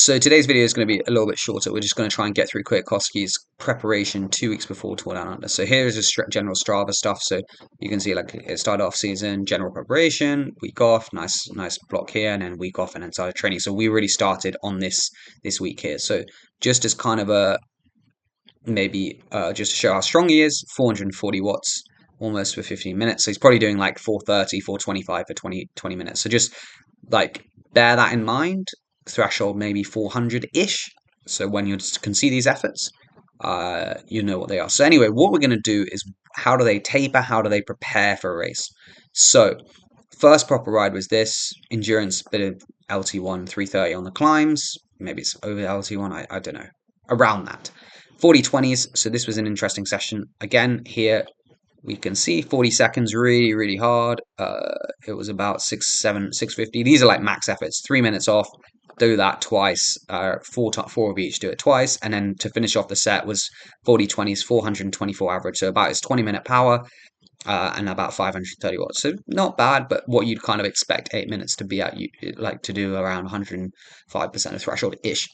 So today's video is going to be a little bit shorter. We're just going to try and get through Kwiatkowski's preparation 2 weeks before Tour Down Under. So here is just general Strava stuff. So you can see like it started off season, general preparation, week off, nice block here, and then week off, and then started training. So we really started on this week here. So just as kind of a maybe just to show how strong he is, 440 watts almost for 15 minutes. So he's probably doing like 430, 425 for 20 minutes. So just like bear that in mind. Threshold maybe 400-ish. So when you can see these efforts, you know what they are. So anyway, what we're going to do is how do they taper? How do they prepare for a race? So first proper ride was this endurance bit of LT1 330 on the climbs. Maybe it's over LT1. I don't know. Around that. 40/20s. So this was an interesting session. Again, here we can see 40 seconds really hard. It was about 650. These are like max efforts. 3 minutes off. Do that twice. Four of each. Do it twice, and then to finish off the set was 40/20s, 424 average. So about his 20-minute power. And about 530 watts. So not bad, but what you'd kind of expect 8 minutes to be at, you like to do around 105% of threshold ish.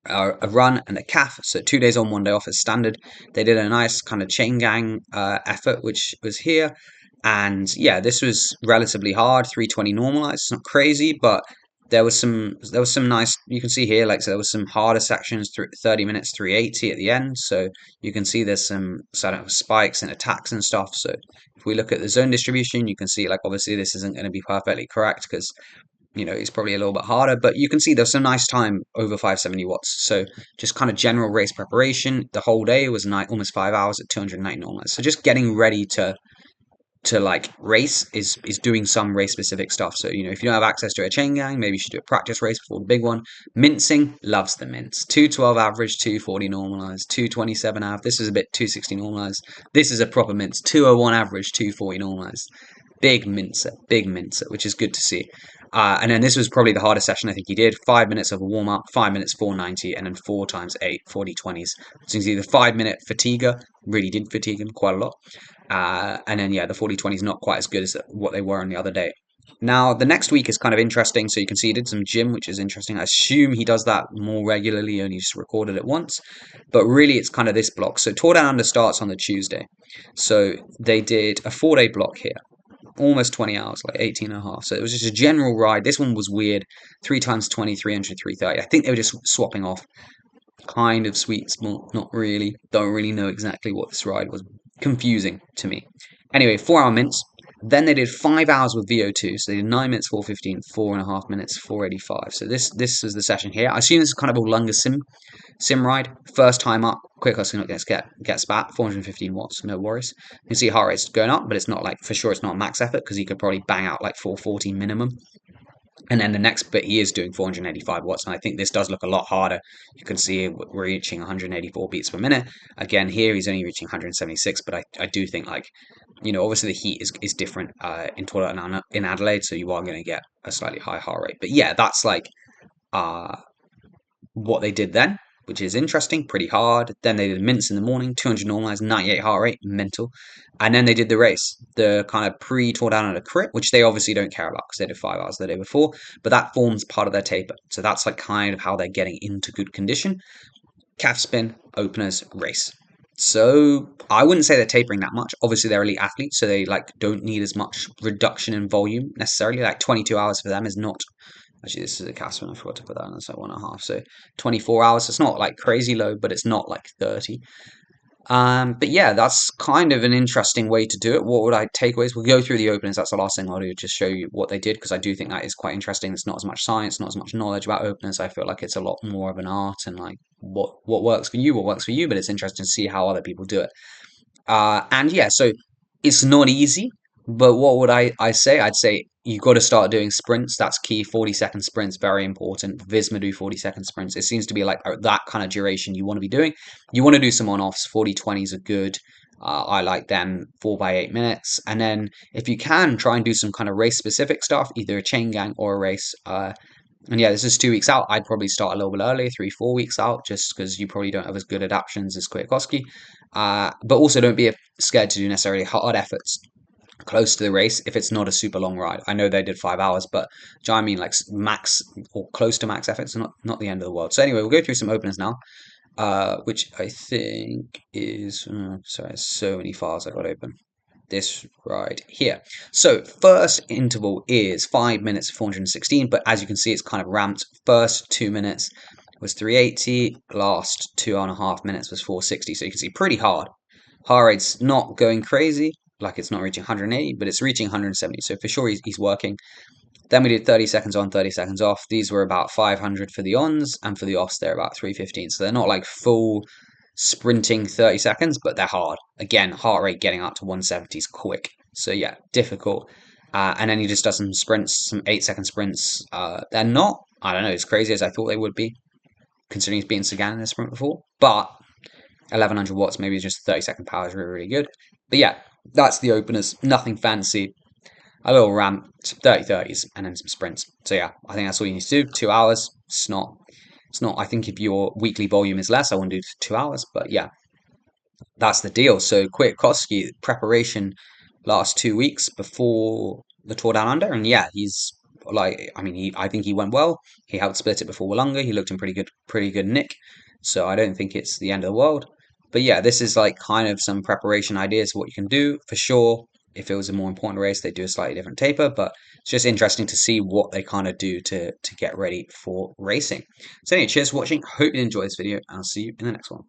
A run and a calf, so 2 days on, 1 day off as standard. They did a nice kind of chain gang effort, which was here, and yeah, this was relatively hard. 320 normalized, it's not crazy, but there was some nice. You can see here, like so there was some harder sections through 30 minutes, 380 at the end. So you can see there's some sort of spikes and attacks and stuff. So if we look at the zone distribution, you can see like obviously this isn't going to be perfectly correct because it's probably a little bit harder, but you can see there's some nice time over 570 watts. So just kind of general race preparation. The whole day was almost 5 hours at 290 normalized. So just getting ready to like race is doing some race specific stuff. So if you don't have access to a chain gang, maybe you should do a practice race before the big one. Mincing, loves the mince. 212 average, 240 normalized, 227 average. This is a bit 260 normalized. This is a proper mince. 201 average, 240 normalized. Big mincer, which is good to see. And then this was probably the hardest session I think he did. 5 minutes of a warm up, 5 minutes 490, and then 4 times 8 40/20s. So you can see the 5 minute fatiguer really did fatigue him quite a lot. And then yeah, the 40/20s not quite as good as what they were on the other day. Now the next week is kind of interesting. So you can see he did some gym, which is interesting. I assume he does that more regularly, only just recorded it once. But really, it's kind of this block. So Tour Down Under starts on the Tuesday. So they did a 4-day block here. Almost 20 hours, like 18 and a half. So it was just a general ride. This one was weird. 3 times 20, 300, 330. I think they were just swapping off kind of sweet spot. Not really. Don't really know exactly what this ride was. Confusing to me. Anyway, 4 hour mints. Then they did 5 hours with VO2. So they did 9 minutes, 415, 4.5 minutes, 485. So this is the session here. I assume this is kind of a longer sim ride. First time up, Kwiatkowski not get spat, 415 watts, no worries. You can see heart rate's going up, but it's not like, for sure it's not max effort because he could probably bang out like 440 minimum. And then the next bit he is doing 485 watts, and I think this does look a lot harder. You can see we're reaching 184 beats per minute. Again, here he's only reaching 176, but I do think like, obviously the heat is different in Tour in Adelaide, so you are going to get a slightly higher heart rate. But yeah, that's like what they did then, which is interesting, pretty hard. Then they did mints in the morning, 200 normalized, 98 heart rate, mental. And then they did the race, the kind of pre-Tour Down Under crit, which they obviously don't care about because they did 5 hours the day before, but that forms part of their taper. So that's like kind of how they're getting into good condition. Calf spin, openers, race. So I wouldn't say they're tapering that much. Obviously they're elite athletes, so they like don't need as much reduction in volume necessarily. Like 22 hours for them is not. Actually, this is a calf spin. I forgot to put that in. It's like 1.5. So 24 hours. It's not like crazy low, but it's not like 30. But yeah, that's kind of an interesting way to do it. What would I takeaways? We'll go through the openers. That's the last thing I'll do. Just show you what they did because I do think that is quite interesting. It's not as much science, not as much knowledge about openers. I feel like it's a lot more of an art and like what works for you, what works for you. But it's interesting to see how other people do it. And yeah, so it's not easy. But what would I say? I'd say you've got to start doing sprints. That's key. 40-second sprints, very important. Visma do 40-second sprints. It seems to be like that kind of duration you want to be doing. You want to do some on-offs. 40/20s are good. I like them 4 by 8 minutes. And then if you can, try and do some kind of race-specific stuff, either a chain gang or a race. And yeah, this is 2 weeks out. I'd probably start a little bit earlier, 3-4 weeks out, just because you probably don't have as good adaptations as Kwiatkowski. But also don't be scared to do necessarily hard efforts. close to the race if it's not a super long ride. I know they did 5 hours, but do you know what I mean? Like max or close to max effort. It's not the end of the world. So anyway, we'll go through some openers now, which I think is sorry, there's so many files I got open. This right here. So first interval is 5 minutes 416, but as you can see, it's kind of ramped. First 2 minutes was 380, last 2.5 minutes was 460. So you can see pretty hard. Heart rate's not going crazy, like it's not reaching 180, but it's reaching 170. So for sure he's working. Then we did 30 seconds on, 30 seconds off. These were about 500 for the ons, and for the offs, they're about 315. So they're not like full sprinting 30 seconds, but they're hard. Again, heart rate getting up to 170 is quick. So yeah, difficult. And then he just does some sprints, some 8-second sprints. They're not, I don't know, as crazy as I thought they would be, considering he's beaten Sagan in a sprint before. But 1100 watts, maybe just 30-second power is really, really good. But yeah, that's the openers. Nothing fancy. A little ramp, 30s, and then some sprints. So yeah, I think that's all you need to do. 2 hours. It's not. I think if your weekly volume is less, I wouldn't do 2 hours. But yeah, that's the deal. So Kwiatkowski preparation last 2 weeks before the Tour Down Under, and yeah, he's like, I mean, I think he went well. He helped split it before Wollonga. He looked in pretty good nick. So I don't think it's the end of the world. But yeah, this is like kind of some preparation ideas of what you can do for sure. If it was a more important race, they do a slightly different taper, but it's just interesting to see what they kind of do to get ready for racing. So anyway, cheers for watching. Hope you enjoyed this video, and I'll see you in the next one.